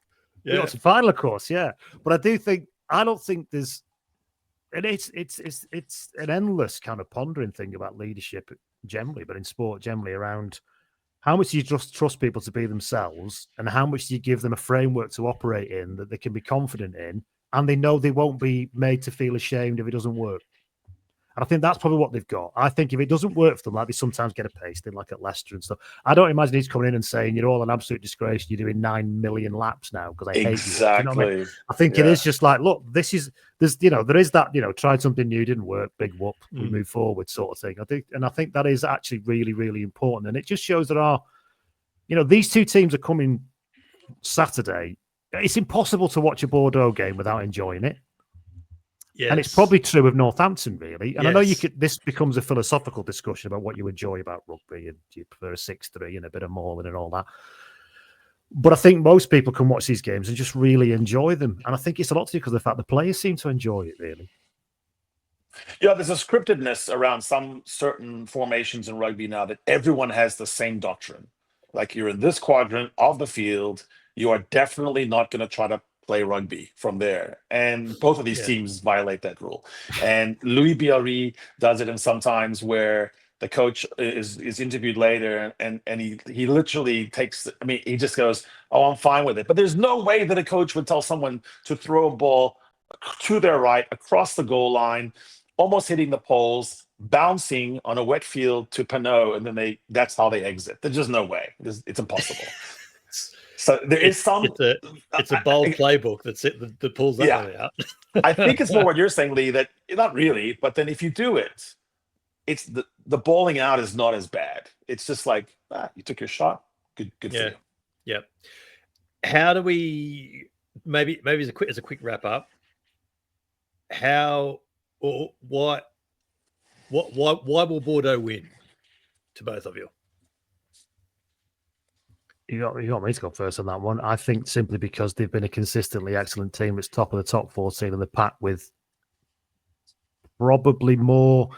They got to final, of course, But I don't think there's, and it's an endless kind of pondering thing about leadership generally, but in sport generally, around how much do you just trust people to be themselves, and how much do you give them a framework to operate in that they can be confident in, and they know they won't be made to feel ashamed if it doesn't work. And I think that's probably what they've got. I think if it doesn't work for them, like they sometimes get a pasting, like at Leicester and stuff, I don't imagine he's coming in and saying, you're all an absolute disgrace, you're doing 9 million laps now because I hate you. Exactly. You know what I mean? I think it is just like, look, there is that, tried something new, didn't work, big whoop, we move forward sort of thing. I think that is actually really, really important. And it just shows that these 2 teams are coming Saturday. It's impossible to watch a Bordeaux game without enjoying it. Yes. And it's probably true of Northampton, really. And I know Yes. this becomes a philosophical discussion about what you enjoy about rugby, and do you prefer a 6-3 and a bit of mauling and all that. But I think most people can watch these games and just really enjoy them. And I think it's a lot to do because of the fact the players seem to enjoy it, really. Yeah, there's a scriptedness around some certain formations in rugby now that everyone has the same doctrine. Like, you're in this quadrant of the field, you are definitely not going to try to play rugby from there. And both of these teams violate that rule. And Louis Biarri does it in sometimes where the coach is interviewed later and he literally takes, I mean, he just goes, oh, I'm fine with it. But there's no way that a coach would tell someone to throw a ball to their right across the goal line, almost hitting the poles, bouncing on a wet field to Pinot, and then that's how they exit. There's just no way. It's impossible. So there is some. It's a bold playbook that pulls that one out. I think it's more what you're saying, Lee. That not really, but then if you do it, it's the bowling out is not as bad. It's just like you took your shot. Good for you. Yeah. How do we maybe as a quick wrap up? How or why will Bordeaux win? To both of you. You got me to go first on that one. I think simply because they've been a consistently excellent team. It's top of the top 14 in the pack with probably more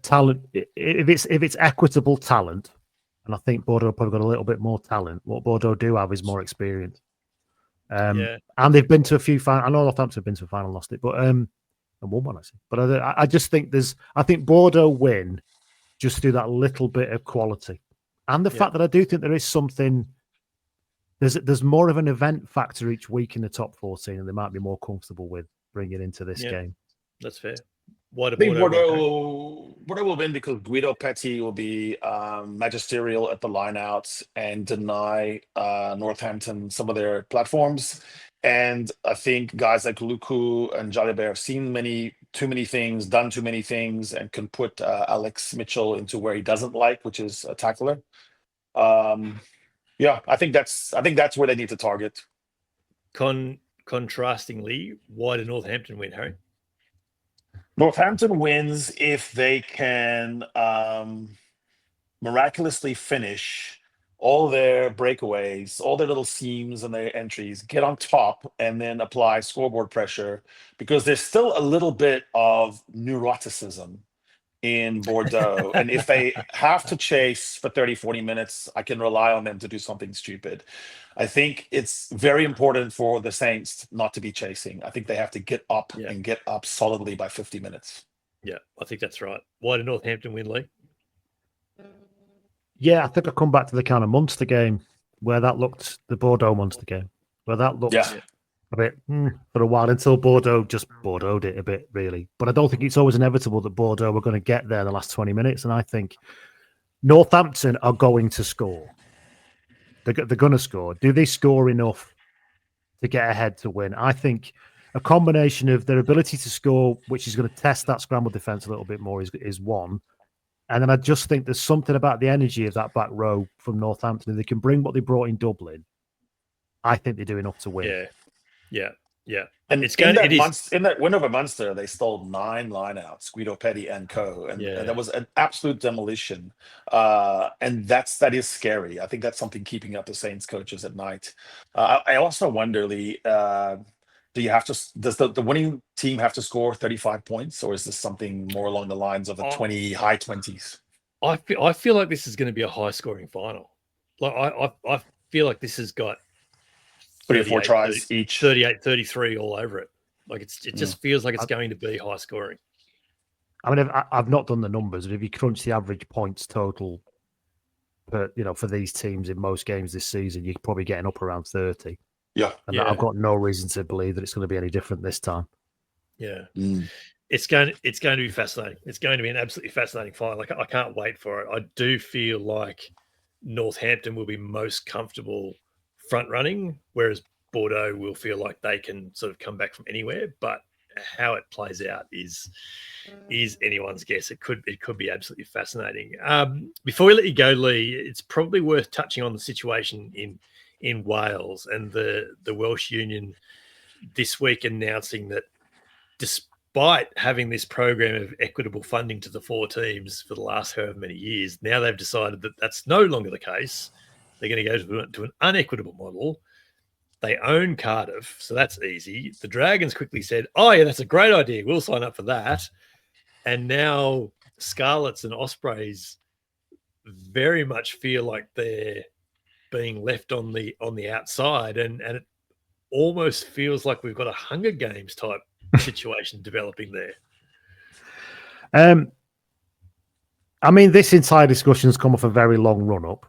talent. If it's equitable talent, and I think Bordeaux probably got a little bit more talent. What Bordeaux do have is more experience. And they've been to a few finals. I know Northampton have been to a final, lost it, but and won one actually. But I just think I think Bordeaux win just through that little bit of quality. And the fact that I do think there is something, there's more of an event factor each week in the top 14, and they might be more comfortable with bringing into this game. That's fair. Why do Bordeaux will win because Guido Petit will be magisterial at the lineouts and deny Northampton some of their platforms. And I think guys like Luku and Jalibert have seen too many things, done too many things, and can put Alex Mitchell into where he doesn't like, which is a tackler. I think that's where they need to target. Contrastingly, why did Northampton win, Harry? Northampton wins if they can miraculously finish all their breakaways, all their little seams and their entries, get on top, and then apply scoreboard pressure, because there's still a little bit of neuroticism in Bordeaux. And if they have to chase for 30, 40 minutes, I can rely on them to do something stupid. I think it's very important for the Saints not to be chasing. I think they have to get up and get up solidly by 50 minutes. Yeah, I think that's right. Why did Northampton win, Lee? Yeah, I think I come back to the kind of Munster game where that looked, the Bordeaux Munster game, where that looked a bit for a while until Bordeaux just Bordeaux'd it a bit, really. But I don't think it's always inevitable that Bordeaux were going to get there in the last 20 minutes. And I think Northampton are going to score. They're going to score. Do they score enough to get ahead to win? I think a combination of their ability to score, which is going to test that scramble defence a little bit more, is one. And then I just think there's something about the energy of that back row from Northampton. If they can bring what they brought in Dublin, I think they do enough to win. Yeah. And in that win over Munster, they stole 9 lineouts, Guido Petit and co. And that was an absolute demolition. And that is scary. I think that's something keeping up the Saints coaches at night. I also wonder, Lee, does the winning team have to score 35 points, or is this something more along the lines of the high 20s? I feel like this is going to be a high scoring final. Like I feel like this has got 3 or 4 tries each, 38, 33 all over it. Like it just feels like it's going to be high scoring. I mean, I've not done the numbers, but if you crunch the average points total for these teams in most games this season, you're probably getting up around 30. Yeah. And I've got no reason to believe that it's going to be any different this time. Yeah. It's going to be fascinating. It's going to be an absolutely fascinating fight. Like, I can't wait for it. I do feel like Northampton will be most comfortable front running, whereas Bordeaux will feel like they can sort of come back from anywhere. But how it plays out is anyone's guess. It could be absolutely fascinating. Before we let you go, Lee, it's probably worth touching on the situation in Wales and the Welsh Union this week announcing that despite having this program of equitable funding to the 4 teams for the last however many years, now they've decided that that's no longer the case. They're going to go to an unequitable model. They own Cardiff, so that's easy. The Dragons quickly said, oh, yeah, that's a great idea. We'll sign up for that. And now Scarlets and Ospreys very much feel like they're being left on the outside, and it almost feels like we've got a Hunger Games type situation developing there. I mean, this entire discussion's come off a very long run-up,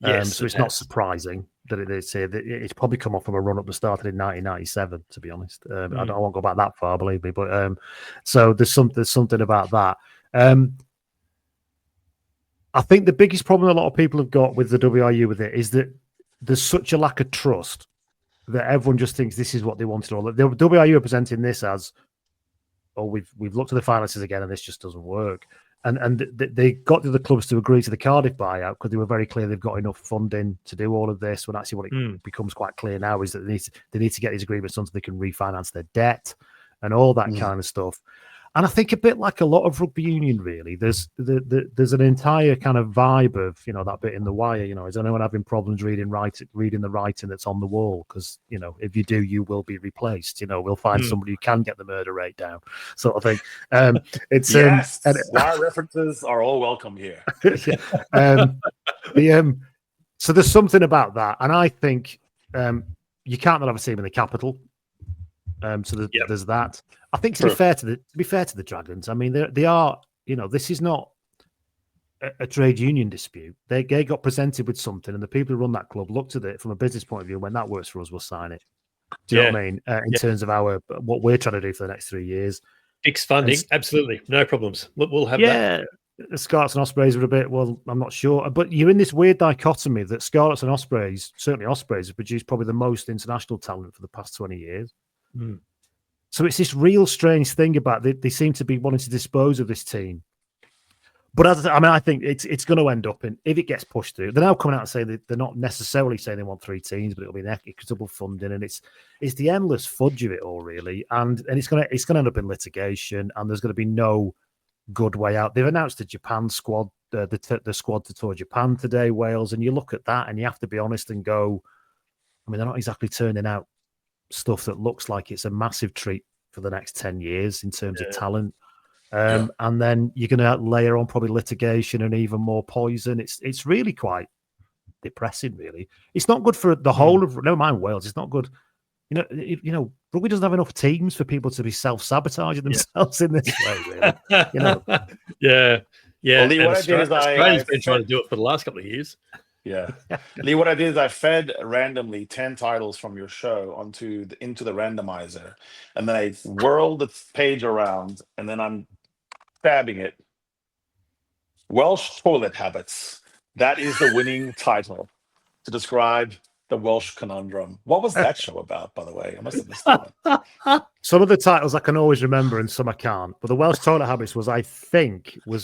Yes, so it's not surprising that it is here. It's probably come off from a run-up that started in 1997, to be honest. I won't go back that far, believe me, but so there's something about that. I think the biggest problem a lot of people have got with the WRU with it is that there's such a lack of trust that everyone just thinks this is what they wanted. Or the WRU are presenting this as, oh, we've looked at the finances again and this just doesn't work. And they got the other clubs to agree to the Cardiff buyout because they were very clear they've got enough funding to do all of this. When actually what it becomes quite clear now is that they need to get these agreements done so they can refinance their debt and all that kind of stuff. And I think a bit like a lot of rugby union, really, there's an entire kind of vibe of, that bit in The Wire, is anyone having problems reading the writing that's on the wall? Because, if you do, you will be replaced. We'll find somebody who can get the murder rate down, sort of thing. It's yes, Wire references are all welcome here. So there's something about that, and I think you can't not have a team in the capital. So there's that. I think to be fair to the Dragons, I mean they are, this is not a trade union dispute. They got presented with something, and the people who run that club looked at it from a business point of view. When that works for us, we'll sign it. Do you know what I mean? In terms of what we're trying to do for the next 3 years, fixed funding, absolutely, no problems. We'll have that. The Scarlets and Ospreys are a bit. Well, I'm not sure, but you're in this weird dichotomy that Scarlets and Ospreys, certainly Ospreys, have produced probably the most international talent for the past 20 years. So it's this real strange thing about they seem to be wanting to dispose of this team. But I think it's going to end up in, if it gets pushed through, they're now coming out and saying that they're not necessarily saying they want 3 teams, but it'll be an equitable funding, and it's the endless fudge of it all, really, and it's going to end up in litigation, and there's going to be no good way out. They've announced the Japan squad, the squad to tour Japan today, Wales, and you look at that and you have to be honest and go, I mean, they're not exactly turning out stuff that looks like it's a massive treat for the next 10 years in terms of talent. And then you're going to layer on probably litigation and even more poison. It's really quite depressing, really. It's not good for the whole of, never mind Wales, it's not good. Rugby doesn't have enough teams for people to be self-sabotaging themselves in this way, really. Yeah. Well, Lee, what I did is Australia's been trying to do it for the last couple of years. Yeah. Lee, what I did is I fed randomly 10 titles from your show into the randomizer, and then I whirled the page around, and then I'm stabbing it. Welsh toilet habits. That is the winning title to describe the Welsh conundrum. What was that show about, by the way? I must have missed that one. Some of the titles I can always remember and some I can't. But the Welsh toilet habits was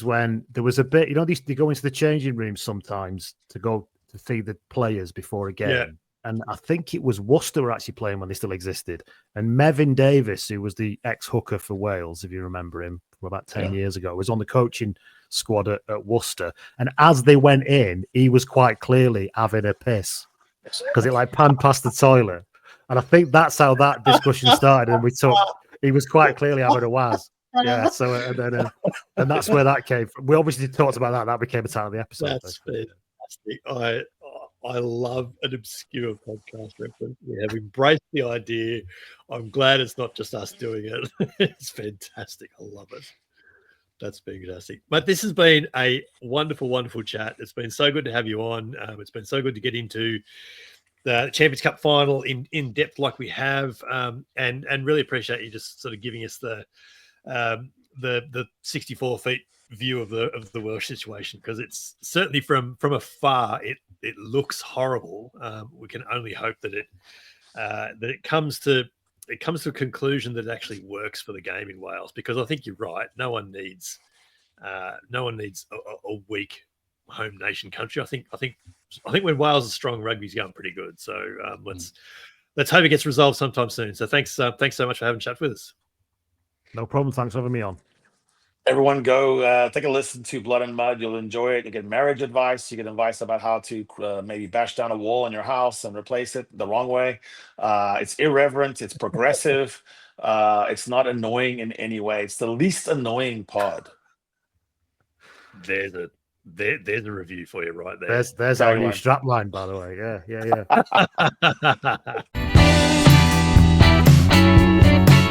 when there was a bit, they go into the changing room sometimes to go to feed the players before a game. Yeah. And I think it was Worcester were actually playing when they still existed. And Mevin Davis, who was the ex-hooker for Wales, if you remember him from about 10 years ago, was on the coaching squad at Worcester. And as they went in, he was quite clearly having a piss because it panned past the toilet. And I think that's how that discussion started. And he was quite clearly having a waz. Yeah. So, and that's where that came from. We obviously talked about that. That became a title of the episode. That's fantastic. I love an obscure podcast reference. We have embraced the idea. I'm glad it's not just us doing it. It's fantastic. I love it. That's been fantastic. But this has been a wonderful, wonderful chat. It's been so good to have you on. It's been so good to get into the Champions Cup final in depth like we have, and really appreciate you just sort of giving us the 64 feet view of the Welsh situation, because it's certainly from afar it looks horrible. We can only hope that it comes to a conclusion that it actually works for the game in Wales, because I think you're right. No one needs a weak home nation country. I think when Wales is strong, rugby's going pretty good. So let's hope it gets resolved sometime soon. So thanks so much for having a chat with us. No problem. Thanks for having me on. Everyone go take a listen to Blood and Mud. You'll enjoy it. You get marriage advice. You get advice about how to maybe bash down a wall in your house and replace it the wrong way. It's irreverent. It's progressive. It's not annoying in any way. It's the least annoying pod. There's a review for you right there. There's our new strapline, by the way. Yeah.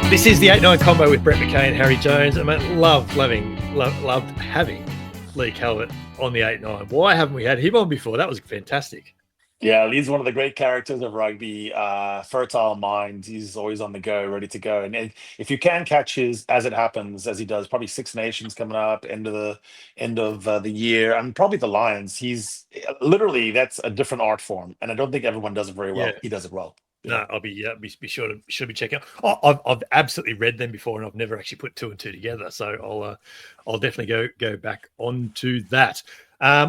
This is the 8-9 combo with Brett McKay and Harry Jones. I mean, loved having Lee Calvert on the 8-9. Why haven't we had him on before? That was fantastic. Yeah, Lee's one of the great characters of rugby. Fertile mind. He's always on the go, ready to go. And if you can catch his, as it happens, as he does, probably Six Nations coming up, end of the year, and probably the Lions. He's literally, that's a different art form, and I don't think everyone does it very well. Yeah. He does it well. No, I'll be sure to be checking out. I've absolutely read them before, and I've never actually put two and two together. So I'll definitely go back onto that.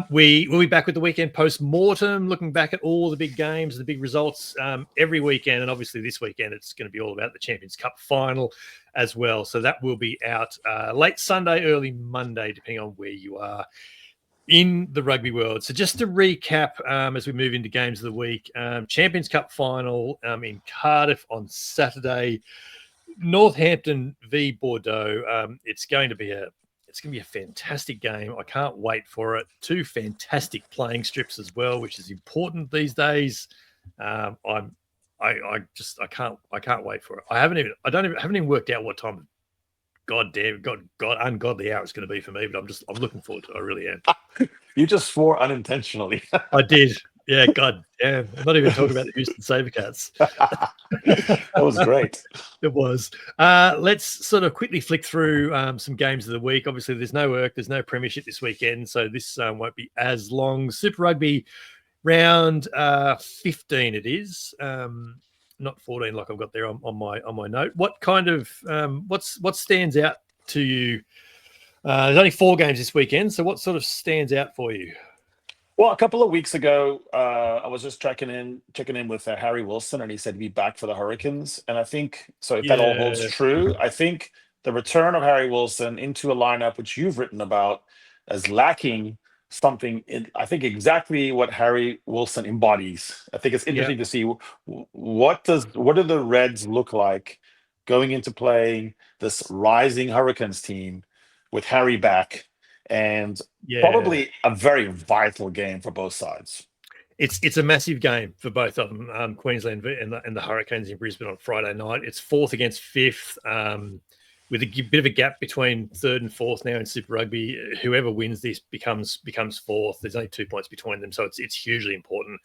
We'll be back with the weekend post-mortem, looking back at all the big games, the big results every weekend, and obviously this weekend it's going to be all about the Champions Cup final as well. So that will be out late Sunday, early Monday, depending on where you are in the rugby world. So just to recap, as we move into games of the week, Champions Cup final in Cardiff on Saturday, Northampton v Bordeaux. It's going to be a fantastic game. I can't wait for it. Two fantastic playing strips as well, which is important these days. I can't wait for it. I haven't even worked out what time. God ungodly hour it's going to be for me, but I'm looking forward to it. I really am. You just swore unintentionally. I did. Yeah, God damn. I'm not even talking about the Houston Sabercats. That was great. It was. Let's sort of quickly flick through some games of the week. Obviously, there's no work. There's no Premiership this weekend, so this won't be as long. Super Rugby round 15 it is. Not 14 like I've got there on my note. What kind of what stands out to you? There's only 4 games this weekend, so what sort of stands out for you? Well, a couple of weeks ago, I was just checking in with Harry Wilson, and he said he'd be back for the Hurricanes. And I think so. If that all holds true, I think the return of Harry Wilson into a lineup which you've written about as lacking something I think exactly what Harry Wilson embodies. I think it's interesting to see what do the Reds look like going into playing this rising Hurricanes team with Harry back, and probably a very vital game for both sides. It's a massive game for both of them, Queensland and the Hurricanes in Brisbane on Friday night. It's 4th against 5th. With a bit of a gap between 3rd and 4th now in Super Rugby. Whoever wins this becomes 4th. There's only 2 points between them, so it's hugely important.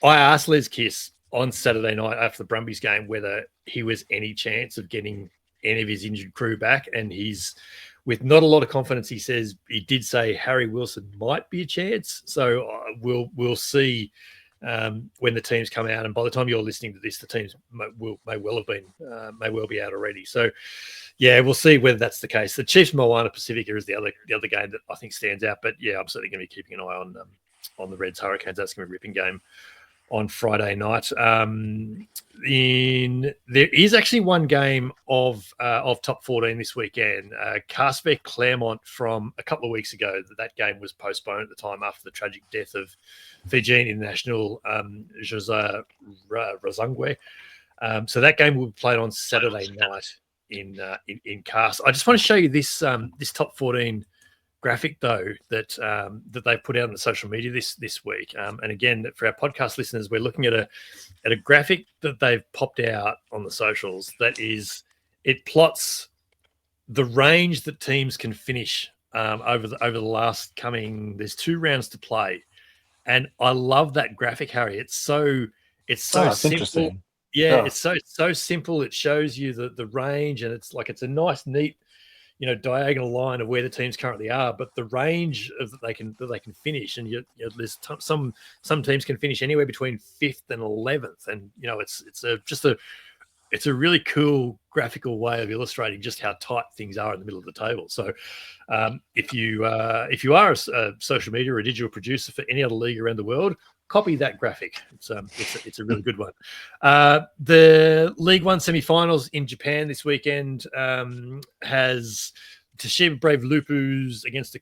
I asked Les Kiss on Saturday night after the Brumbies game whether he was any chance of getting any of his injured crew back, and he's with not a lot of confidence. He says he did say Harry Wilson might be a chance, so we'll see. When the teams come out, and by the time you're listening to this, the teams may well be out already. So, yeah, we'll see whether that's the case. The Chiefs Moana Pacifica is the other game that I think stands out. But yeah, I'm certainly going to be keeping an eye on the Reds Hurricanes. That's going to be a ripping game on Friday night. There is actually one game of top 14 this weekend. Casper Claremont from a couple of weeks ago. That game was postponed at the time after the tragic death of Fijian international Jose Razangwe. So that game will be played on Saturday night in Casper. I just want to show you this top 14 graphic though that they put out on the social media this week. And again, for our podcast listeners, we're looking at a graphic that they've popped out on the socials. It plots the range that teams can finish over the last coming. There's 2 rounds to play, and I love that graphic, Harry. It's so simple. Yeah, it's so simple. It shows you the range, and it's a nice, neat, diagonal line of where the teams currently are, but the range that they can finish, and there's some teams can finish anywhere between 5th and 11th, and it's a really cool graphical way of illustrating just how tight things are in the middle of the table. So, if you are a social media or a digital producer for any other league around the world, copy that graphic. It's a really good one. The League One semi-finals in Japan this weekend has Toshiba Brave Lupus against the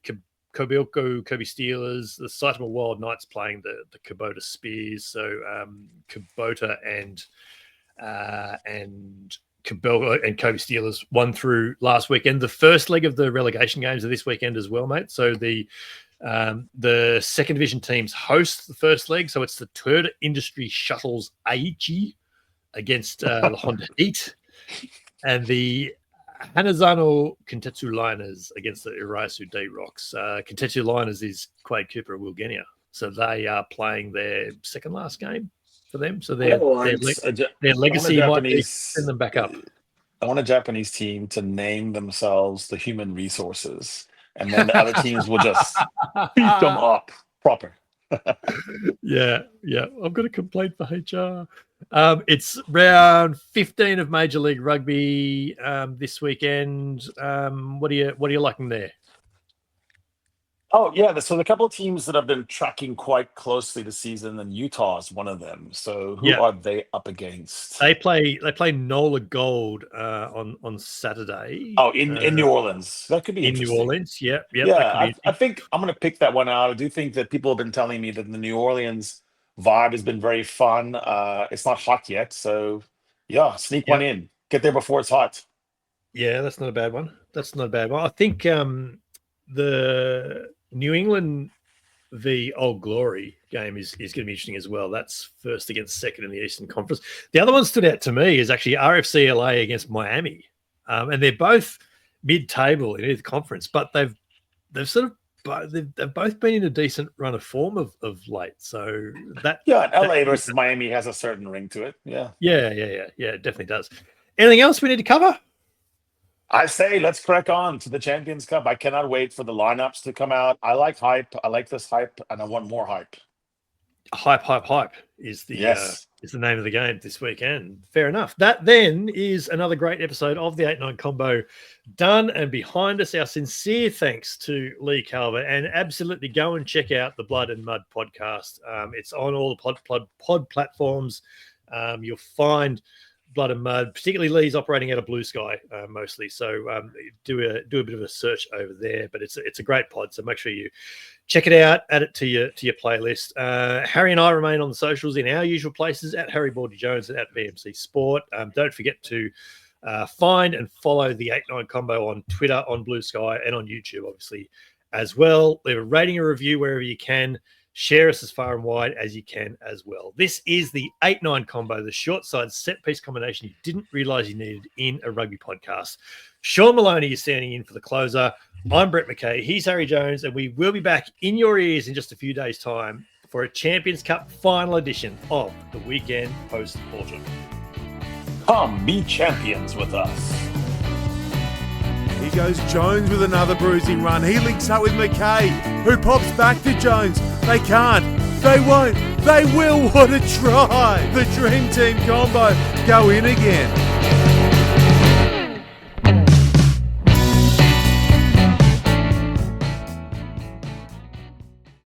Kobe Steelers, the Saitama Wild Knights playing the Kubota Spears. So Kubota and Kobe Steelers won through last weekend. The first leg of the relegation games are this weekend as well, mate. So the second division teams host the first leg. So it's the Toyota Industry Shuttles Aichi against the Honda Heat, and the Hanazano Kintetsu Liners against the Irasu D-Rocks. Kintetsu Liners is Quade Cooper and Will Genia. So they are playing their second last game for them. So their legacy might be send them back up. I want a Japanese team to name themselves the Human Resources, and then the other teams will just beat them up proper. Yeah. I've got a complaint for HR. It's round 15 of Major League Rugby this weekend. What are you liking there? Oh, yeah. So the couple of teams that have been tracking quite closely this season, and Utah is one of them. So who are they up against? They play NOLA Gold on Saturday. Oh, in New Orleans. That could be in New Orleans. Yeah. I think I'm going to pick that one out. I do think that people have been telling me that the New Orleans vibe has been very fun. It's not hot yet, so yeah, sneak one in. Get there before it's hot. Yeah, that's not a bad one. I think the New England v Old Glory game is going to be interesting as well. That's first against second in the Eastern Conference. The other one stood out to me is actually RFC LA against Miami, and they're both mid-table in either conference, but they've both been in a decent run of form of late. So LA versus Miami has a certain ring to it. Yeah, it definitely does. Anything else we need to cover? I say let's crack on to the Champions Cup. I cannot wait for the lineups to come out. I like hype. I like this hype, and I want more hype. Hype is the name of the game this weekend. Fair enough. That then is another great episode of the 8-9 Combo done and behind us. Our sincere thanks to Lee Calvert, and absolutely go and check out the Blood and Mud podcast. It's on all the pod platforms. You'll find Blood and Mud, particularly Lee's operating out of Blue Sky mostly. So do a bit of a search over there, but it's a great pod. So make sure you check it out, add it to your playlist. Harry and I remain on the socials in our usual places at Harry Bordy Jones and at VMC Sport. Don't forget to find and follow the 8-9 Combo on Twitter, on Blue Sky, and on YouTube, obviously, as well. Leave a rating or review wherever you can. Share us as far and wide as you can as well. This is the 8-9 Combo, the short side set piece combination you didn't realize you needed in a rugby podcast. Sean Maloney is standing in for the closer. I'm Brett McKay. He's Harry Jones, and we will be back in your ears in just a few days' time for a Champions Cup final edition of the weekend post-autumn. Come be champions with us. Here goes Jones with another bruising run. He links up with McKay, who pops back to Jones. They can't. They won't. They will. What a try. The Dream Team Combo go in again.